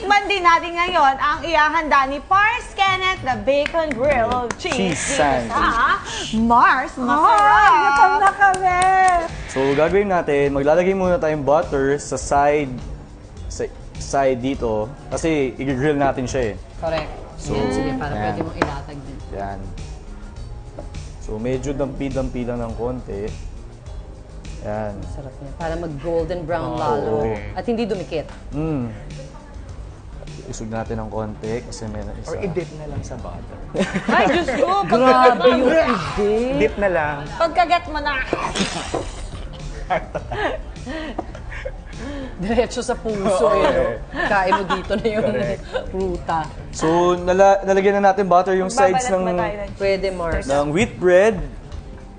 Titikman din natin ngayon ang ihahanda ni Pars Kenneth na bacon grilled cheese sandwich. Mars Masarap! Gutom na kami! So, gagawin natin, maglalagay muna tayong butter sa side dito. Kasi, i-grill natin siya eh. Correct. So, Sige, para yan. pwede mong ilatag din. Yan. So, medyo dampi-dampi lang ng konti. Yan. Sarap niya. Para mag-golden brown lalo. At hindi dumikit. Isog natin ng konti kasi meron isa. Or i-dip na lang sa butter. Ay, Diyos ko! Grabe yung ide. Dip na lang. Pagkagat mo na! Diretso sa puso eh. Kain mo dito na yung pruta. So, nalagyan na natin butter yung sides Pwede, Mars. ng wheat bread.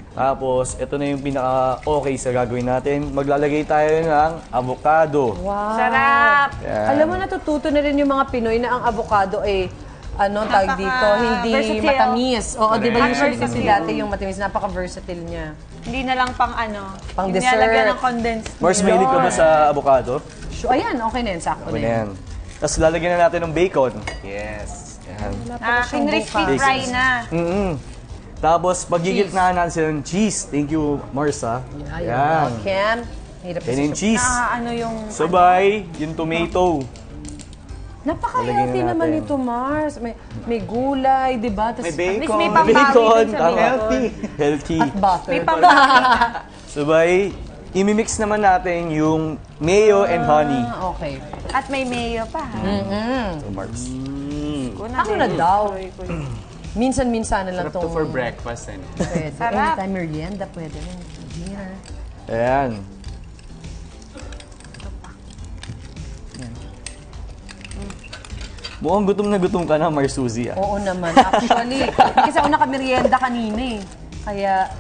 Tapos, ito na yung pinaka-okay sa gagawin natin. Maglalagay tayo ng avocado. Wow. Sarap! Yan. Alam mo, natututo na rin yung mga Pinoy na ang avocado ay tawag dito, hindi versatile. matamis. Oo, di ba Correct. usually kasi Versatile. dati yung matamis, napaka-versatile niya. Hindi na lang pang Pang yung dessert. nilalagyan ng condensed Mars, milk. mahilig ka ba sa avocado? Ayan, okay na yan, sakto Okay na na yan. yan. Tapos, lalagyan na natin ng bacon. Yes. Yan. Crispy fry na. Tapos, pagigitnaan natin sila ng cheese. Thank you, Mars, ha? Yan. Ken, hirap Yan yung cheese. Yung... Sabay, yung tomato. Napaka-healthy Lalagyan na naman natin. ito, Mars. May gulay, di ba? May At least bacon. may pambawi Bacon, dun sa tama. bacon. Healthy. Healthy. At butter. May pambawi. Sabay, imimix naman natin yung mayo and honey. Okay. At may mayo pa. So, Mars. Ako na daw. Minsan-minsan na lang Sarap to itong... for breakfast. Pwede. Sarap. Anytime merienda, pwede rin. Dinner. Ayan. Mukhang gutom na gutom ka na, Mars Suzy, ah. Oo naman. Actually, kasi ako nakamerienda kanina eh. Kaya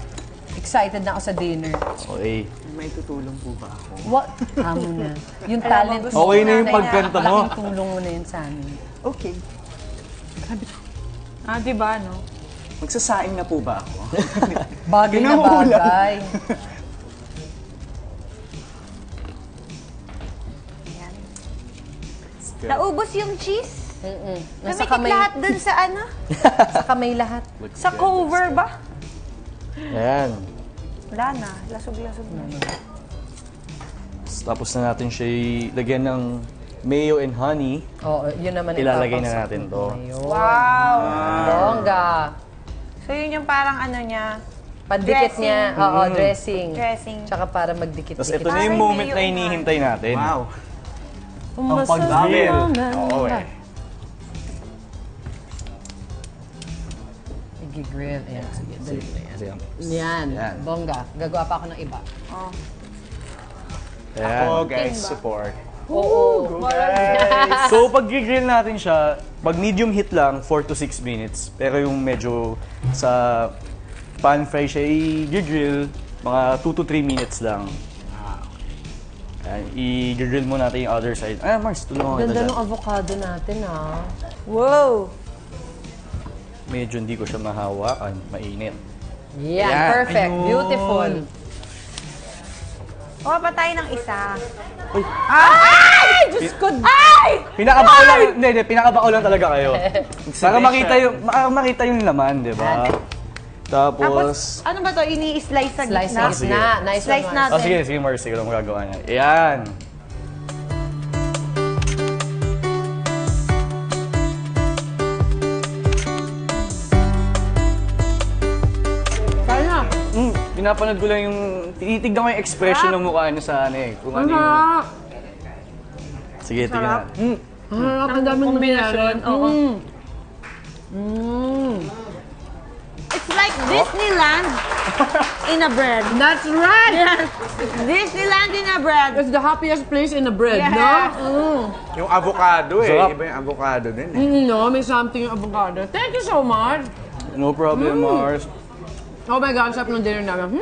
excited na ako sa dinner. Okay. May tutulong po ba ako? What? Amo na. Yung talent mo. Okay na yung pagkanta mo. Malaking tulong mo na yun sa amin. Okay. Di ba, no? Magsasaing na po ba ako? Bagay na Ginuhulan. bagay. Naubos yung cheese. Nasa Namikit kamay, lahat dun sa sa kamay lahat. sa cover ba? Ayan. Wala na. Lasog-lasog na. Tapos na natin siya lagyan ng mayo and honey. Oo, yun naman ang Ilalagay na papasok. natin to. Ayun. Wow! Bongga. So yun yung parang niya. Pandikit Dressing. niya. Oo, dressing. Dressing. Tsaka para magdikit-dikit. Tapos ito na yung Parang moment mayo na and hinihintay natin. Wow. Ang pag-grill. Oo eh. Igi-grill. Ayan, sige. Dali na yan. Ayan. Yan. Yan. Bongga. Gagawa pa ako ng iba. Ayan. Oh, guys, support. Oo. So, pag grill natin siya, pag medium heat lang, 4 to 6 minutes. Pero yung medyo sa pan fry siya, i-grill, mga 2 to 3 minutes lang. Ayan, i-grill mo natin yung other side. Ah, Mars, tulungan kita Ganda dyan. ng avocado natin, ah. Wow! Medyo hindi ko siya mahawakan, mainit. Yan, Ayan. perfect. Ayun. Beautiful. Kuha pa tayo ng isa. Ay! Diyos ko! Ay! Pinakabao lang, hindi, pinakabao lang talaga kayo. Para makita yung laman, di ba? Tapos, Ano ba to? Ini-slice sa Slice gitna? sa gitna. Nice Slice one, natin. Mars. sige, sige Mars, sige lang magagawa niya. Ayan. Kaya na. Pinapanood ko lang yung, tinitignan ko yung expression ng mukha niya sa ano eh. Kung ano yung... Sige, tignan. Ang daming Kombinasyon, oo. It's like Disneyland in a bread. That's right! Yes. Disneyland in a bread. It's the happiest place in the bread, Yeah. no? Yung avocado eh. Sarap. Iba yung avocado din eh. No, may something yung avocado. Thank you so much. No problem, Mars. Oh my God, ang sarap ng dinner namin.